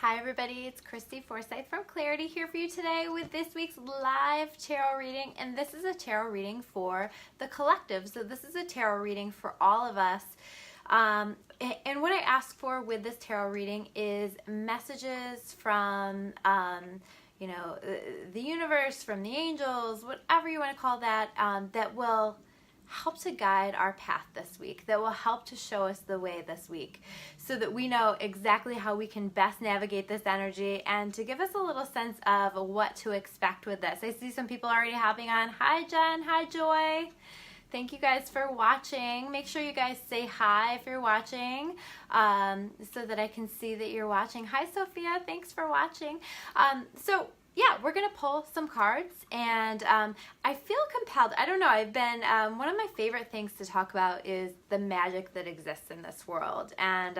Hi everybody, it's Christy Forsyth from Clarity here for you today with this week's live tarot reading, and this is a tarot reading for the collective. So this is a tarot reading for all of us. And what I ask for with this tarot reading is messages from the universe, from the angels, whatever you want to call that, that will help to guide our path this week, that will help to show us the way this week so that we know exactly how we can best navigate this energy and to give us a little sense of what to expect with this. I see some people already hopping on. Hi Jen, hi Joy. Thank you guys for watching. Make sure you guys say hi if you're watching so that I can see that you're watching. Hi Sophia, thanks for watching. Yeah, we're going to pull some cards, and I feel compelled. I don't know, I've been, one of my favorite things to talk about is the magic that exists in this world. And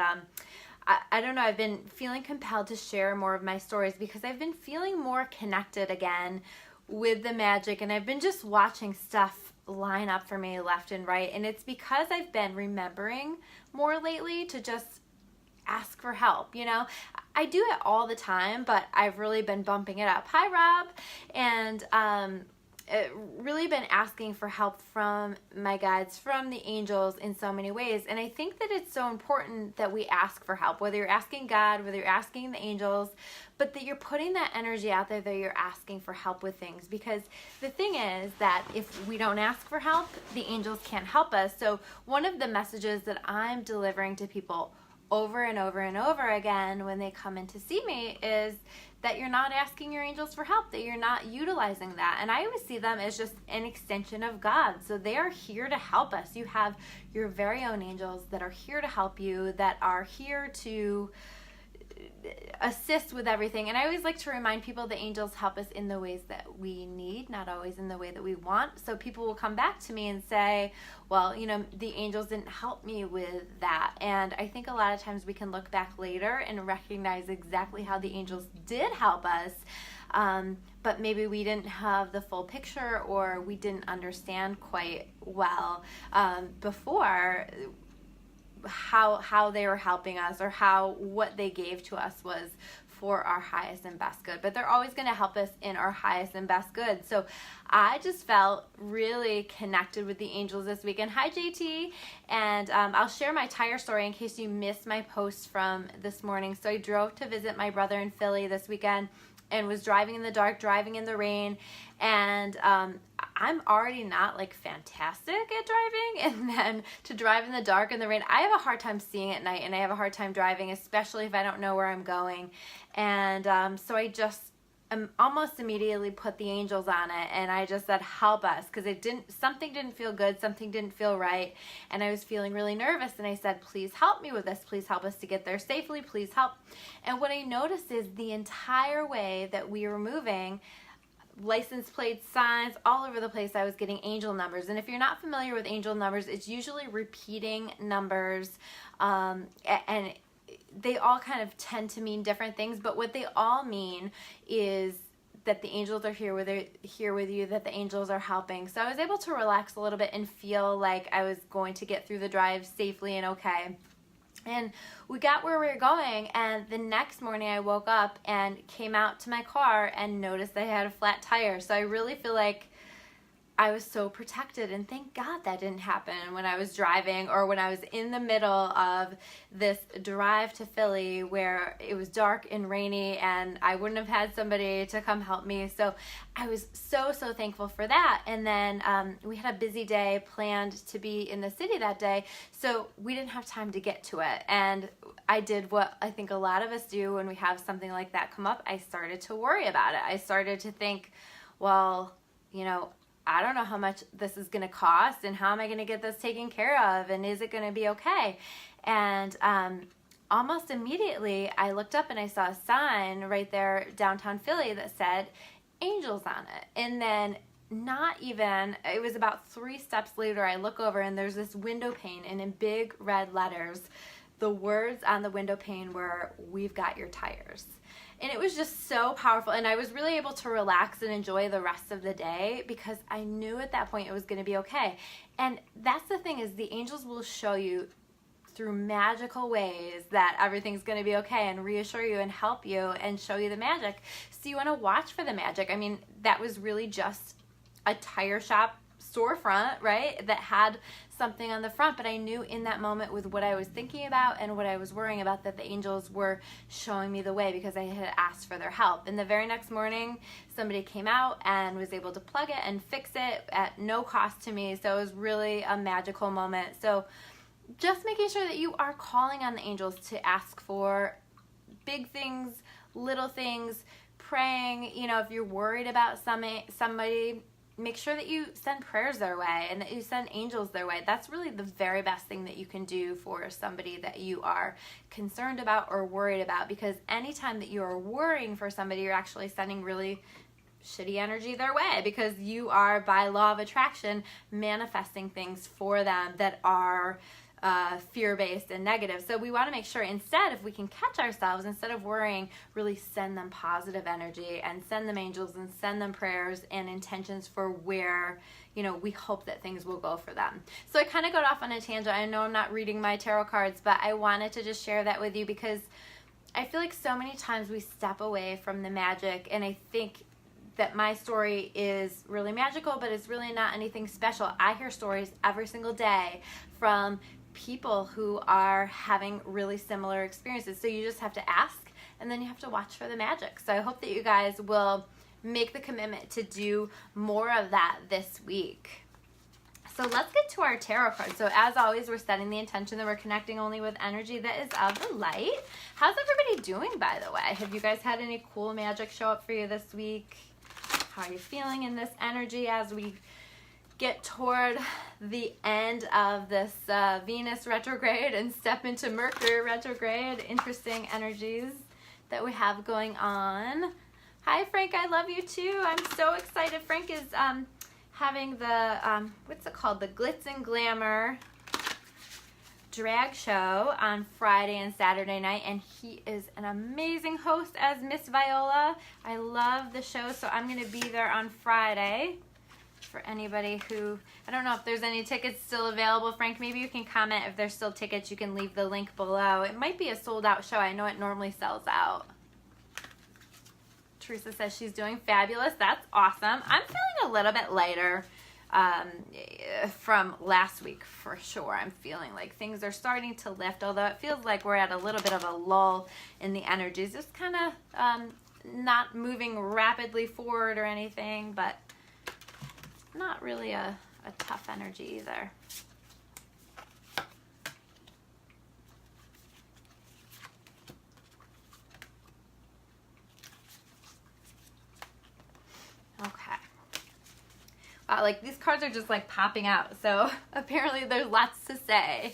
I don't know, I've been feeling compelled to share more of my stories because I've been feeling more connected again with the magic, and I've been just watching stuff line up for me left and right. And it's because I've been remembering more lately to just ask for help. You know, I do it all the time, but I've really been bumping it up. Hi Rob. And really been asking for help from my guides, from the angels in so many ways. And I think that it's so important that we ask for help, whether you're asking God, whether you're asking the angels, but that you're putting that energy out there that you're asking for help with things. Because the thing is that if we don't ask for help, the angels can't help us. So one of the messages that I'm delivering to people over and over and over again when they come in to see me is that you're not asking your angels for help, that you're not utilizing that. And I always see them as just an extension of God. So they are here to help us. You have your very own angels that are here to help you, that are here to assist with everything. And I always like to remind people the angels help us in the ways that we need, not always in the way that we want. So people will come back to me and say, well, you know, the angels didn't help me with that. And I think a lot of times we can look back later and recognize exactly how the angels did help us. But maybe we didn't have the full picture, or we didn't understand quite well before how they were helping us, or what they gave to us was for our highest and best good. But they're always going to help us in our highest and best good. So I just felt really connected with the angels this weekend. Hi JT. And I'll share my tire story in case you missed my post from this morning. So I drove to visit my brother in Philly this weekend and was driving in the dark, driving in the rain, and I'm already not like fantastic at driving, and then to drive in the dark in the rain, I have a hard time seeing at night, and I have a hard time driving, especially if I don't know where I'm going. And so I just almost immediately put the angels on it, and I just said, help us, because something didn't feel good, something didn't feel right, and I was feeling really nervous, and I said, please help me with this, please help us to get there safely, please help. And what I noticed is the entire way that we were moving, license plates, signs, all over the place, I was getting angel numbers. And if you're not familiar with angel numbers, it's usually repeating numbers, and they all kind of tend to mean different things, but what they all mean is that the angels are here with you, that the angels are helping. So I was able to relax a little bit and feel like I was going to get through the drive safely and okay. And we got where we were going, and the next morning I woke up and came out to my car and noticed I had a flat tire. So I really feel like I was so protected, and thank God that didn't happen when I was driving, or when I was in the middle of this drive to Philly where it was dark and rainy and I wouldn't have had somebody to come help me. So I was so thankful for that. And then we had a busy day planned to be in the city that day, so we didn't have time to get to it. And I did what I think a lot of us do when we have something like that come up. I started to worry about it. I started to think, well, you know, I don't know how much this is going to cost, and how am I going to get this taken care of, and is it going to be okay? And almost immediately I looked up and I saw a sign right there downtown Philly that said angels on it. And then it was about 3 steps later, I look over and there's this window pane, and in big red letters, the words on the window pane were, "We've got your tires." And it was just so powerful, and I was really able to relax and enjoy the rest of the day because I knew at that point it was going to be okay. And that's the thing, is the angels will show you through magical ways that everything's going to be okay and reassure you and help you and show you the magic. So you want to watch for the magic. I mean, that was really just a tire shop storefront, right, that had something on the front, but I knew in that moment with what I was thinking about and what I was worrying about that the angels were showing me the way because I had asked for their help. And the very next morning, somebody came out and was able to plug it and fix it at no cost to me. So it was really a magical moment. So just making sure that you are calling on the angels to ask for big things, little things, praying, you know, if you're worried about somebody, make sure that you send prayers their way and that you send angels their way. That's really the very best thing that you can do for somebody that you are concerned about or worried about, because anytime that you are worrying for somebody, you're actually sending really shitty energy their way, because you are, by law of attraction, manifesting things for them that are fear-based and negative. So we want to make sure instead, if we can catch ourselves, instead of worrying, really send them positive energy and send them angels and send them prayers and intentions for where, you know, we hope that things will go for them. So I kind of got off on a tangent. I know I'm not reading my tarot cards, but I wanted to just share that with you because I feel like so many times we step away from the magic, and I think that my story is really magical, but it's really not anything special. I hear stories every single day from people who are having really similar experiences. So you just have to ask, and then you have to watch for the magic. So I hope that you guys will make the commitment to do more of that this week. So let's get to our tarot cards. So as always, we're setting the intention that we're connecting only with energy that is of the light. How's everybody doing, by the way? Have you guys had any cool magic show up for you this week? How are you feeling in this energy as we get toward the end of this Venus retrograde and step into Mercury retrograde? Interesting energies that we have going on. Hi, Frank. I love you too. I'm so excited. Frank is having the, what's it called? The Glitz and Glamour drag show on Friday and Saturday night, and he is an amazing host as Miss Viola. I love the show, so I'm going to be there on Friday. For anybody who, I don't know if there's any tickets still available. Frank, maybe you can comment if there's still tickets. You can leave the link below. It might be a sold out show. I know it normally sells out. Teresa says she's doing fabulous. That's awesome. I'm feeling a little bit lighter from last week for sure. I'm feeling like things are starting to lift, although it feels like we're at a little bit of a lull in the energies. Just kind of not moving rapidly forward or anything, but not really a tough energy either. Okay. Wow, like these cards are just like popping out. So apparently there's lots to say.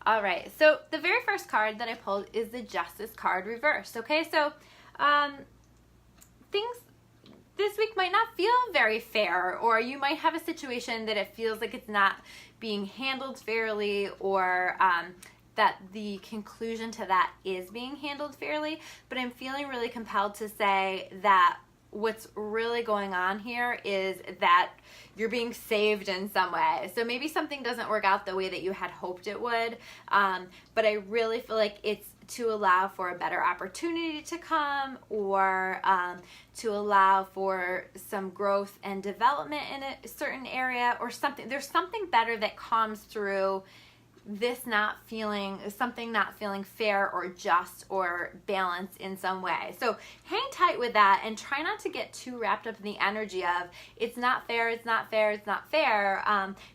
All right. So the very first card that I pulled is the Justice card reversed. Okay. So things this week might not feel very fair, or you might have a situation that it feels like it's not being handled fairly, or that the conclusion to that is being handled fairly. But I'm feeling really compelled to say that what's really going on here is that you're being saved in some way. So maybe something doesn't work out the way that you had hoped it would, but I really feel like it's to allow for a better opportunity to come, or to allow for some growth and development in a certain area or something. There's something better that comes through this something not feeling fair or just or balanced in some way. So hang tight with that and try not to get too wrapped up in the energy of it's not fair, it's not fair, it's not fair,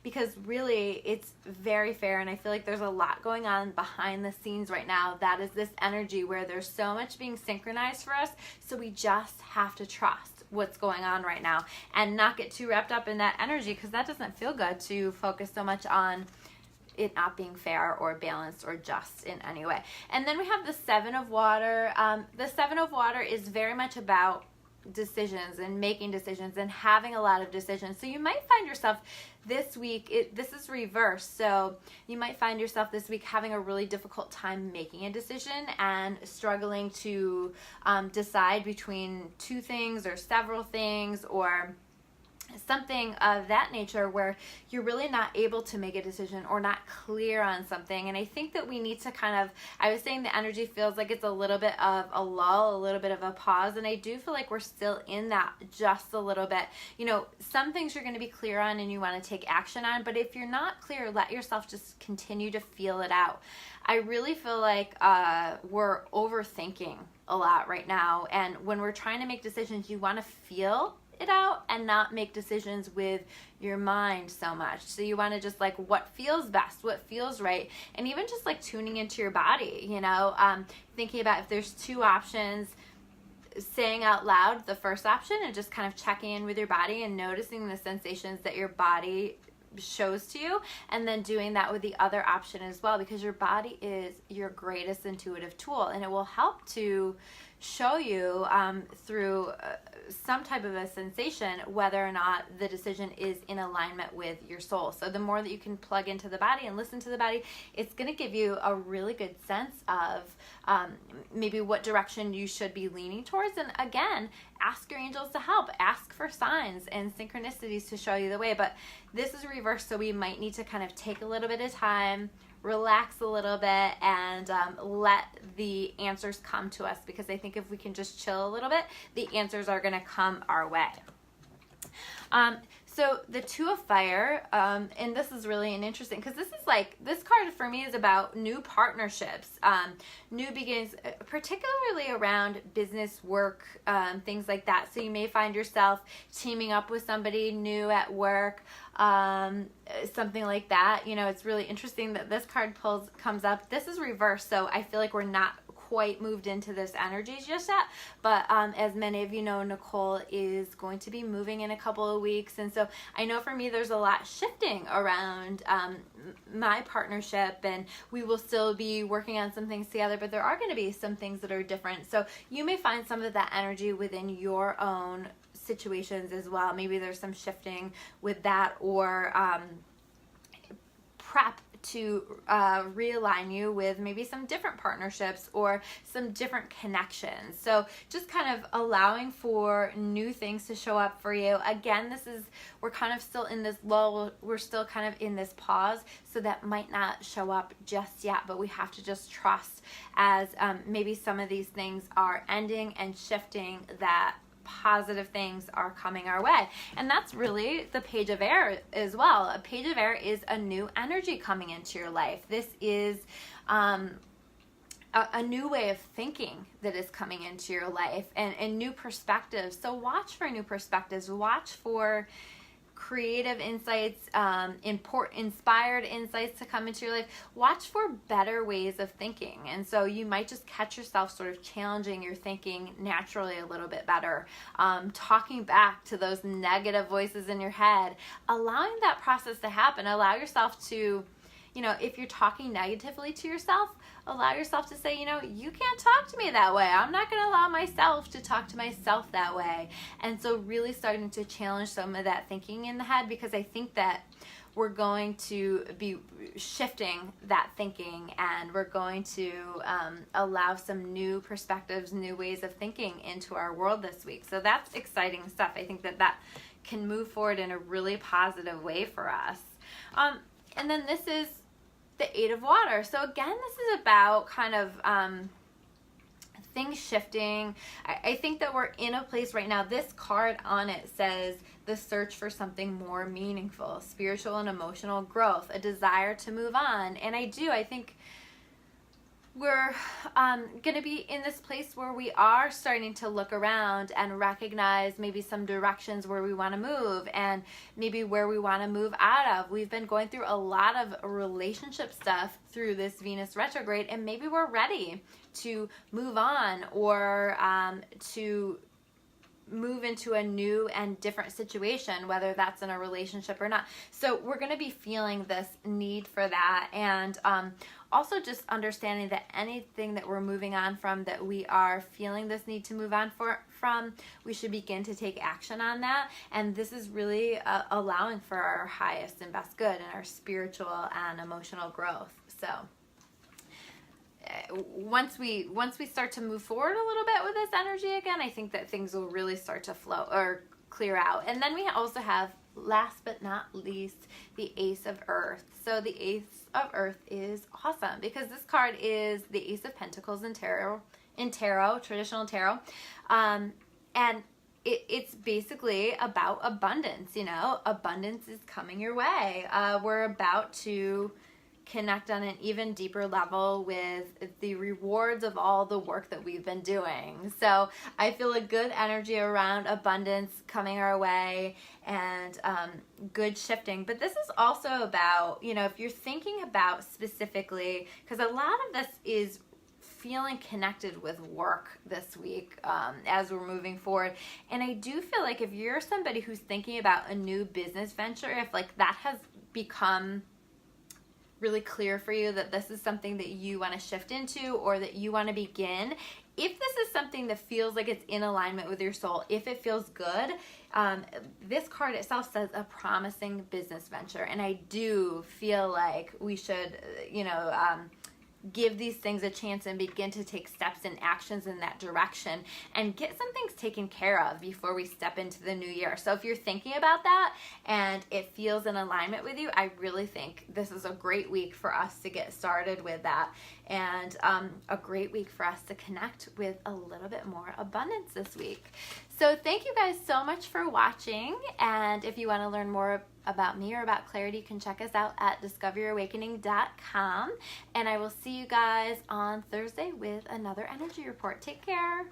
because really it's very fair. And I feel like there's a lot going on behind the scenes right now. That is this energy where there's so much being synchronized for us. So we just have to trust what's going on right now and not get too wrapped up in that energy, because that doesn't feel good to focus so much on it not being fair or balanced or just in any way. And then we have the Seven of Water. The Seven of Water is very much about decisions and making decisions and having a lot of decisions. So you might find yourself this week, this is reversed, so you might find yourself this week having a really difficult time making a decision and struggling to decide between two things or several things, or something of that nature where you're really not able to make a decision or not clear on something. And I think that we need to kind of, I was saying the energy feels like it's a little bit of a lull, a little bit of a pause, and I do feel like we're still in that just a little bit. You know, some things you're going to be clear on and you want to take action on, but if you're not clear, let yourself just continue to feel it out. I really feel like we're overthinking a lot right now, and when we're trying to make decisions, you want to feel it out and not make decisions with your mind so much. So you want to just like what feels best, what feels right, and even just like tuning into your body, you know, thinking about if there's two options, saying out loud the first option and just kind of checking in with your body and noticing the sensations that your body shows to you, and then doing that with the other option as well, because your body is your greatest intuitive tool, and it will help to show you through some type of a sensation whether or not the decision is in alignment with your soul. So the more that you can plug into the body and listen to the body, it's going to give you a really good sense of maybe what direction you should be leaning towards. And again, ask your angels to help. Ask for signs and synchronicities to show you the way. But this is reversed, so we might need to kind of take a little bit of time, relax a little bit, and let the answers come to us, because I think if we can just chill a little bit, the answers are going to come our way. So the Two of Fire, and this is really an interesting, because this is like, this card for me is about new partnerships, new beginnings, particularly around business, work, things like that. So you may find yourself teaming up with somebody new at work, something like that. You know, it's really interesting that this card comes up. This is reversed, so I feel like we're not quite moved into this energy just yet, but as many of you know, Nicole is going to be moving in a couple of weeks, and so I know for me there's a lot shifting around my partnership, and we will still be working on some things together, but there are going to be some things that are different. So you may find some of that energy within your own situations as well. Maybe there's some shifting with that, or prep to realign you with maybe some different partnerships or some different connections. So just kind of allowing for new things to show up for you. Again, we're kind of still in this lull, we're still kind of in this pause, so that might not show up just yet, but we have to just trust as maybe some of these things are ending and shifting, that positive things are coming our way. And that's really the Page of Air as well. A Page of Air is a new energy coming into your life. This is a new way of thinking that is coming into your life, and new perspectives. So watch for new perspectives. Watch for creative insights, inspired insights to come into your life. Watch for better ways of thinking. And so you might just catch yourself sort of challenging your thinking naturally a little bit better, talking back to those negative voices in your head, allowing that process to happen. Allow yourself to, you know, if you're talking negatively to yourself, allow yourself to say, you know, you can't talk to me that way. I'm not going to allow myself to talk to myself that way. And so really starting to challenge some of that thinking in the head, because I think that we're going to be shifting that thinking, and we're going to allow some new perspectives, new ways of thinking into our world this week. So that's exciting stuff. I think that can move forward in a really positive way for us. And then this is the Eight of Water. So again, this is about kind of things shifting. I think that we're in a place right now. This card on it says the search for something more meaningful, spiritual and emotional growth, a desire to move on. And I think we're going to be in this place where we are starting to look around and recognize maybe some directions where we want to move, and maybe where we want to move out of. We've been going through a lot of relationship stuff through this Venus retrograde, and maybe we're ready to move on, or to move into a new and different situation, whether that's in a relationship or not. So we're going to be feeling this need for that, and also just understanding that anything that we're moving on from, that we are feeling this need to move on from, we should begin to take action on that. And this is really allowing for our highest and best good and our spiritual and emotional growth. So once we start to move forward a little bit with this energy again, I think that things will really start to flow or clear out. And then we also have, last but not least, the Ace of Earth. So the Ace of Earth is awesome because this card is the Ace of Pentacles in tarot, traditional tarot. And it's basically about abundance, you know. Abundance is coming your way. We're about to connect on an even deeper level with the rewards of all the work that we've been doing. So I feel a good energy around abundance coming our way and good shifting. But this is also about, you know, if you're thinking about specifically, because a lot of this is feeling connected with work this week as we're moving forward. And I do feel like if you're somebody who's thinking about a new business venture, if like that has become really clear for you that this is something that you want to shift into or that you want to begin, if this is something that feels like it's in alignment with your soul, if it feels good, this card itself says a promising business venture. And I do feel like we should, you know, give these things a chance and begin to take steps and actions in that direction and get some things taken care of before we step into the new year. So if you're thinking about that and it feels in alignment with you, I really think this is a great week for us to get started with that, and a great week for us to connect with a little bit more abundance this week. So thank you guys so much for watching, and if you want to learn more about me or about clarity, you can check us out at discoveryourawakening.com, and I will see you guys on Thursday with another energy report. Take care.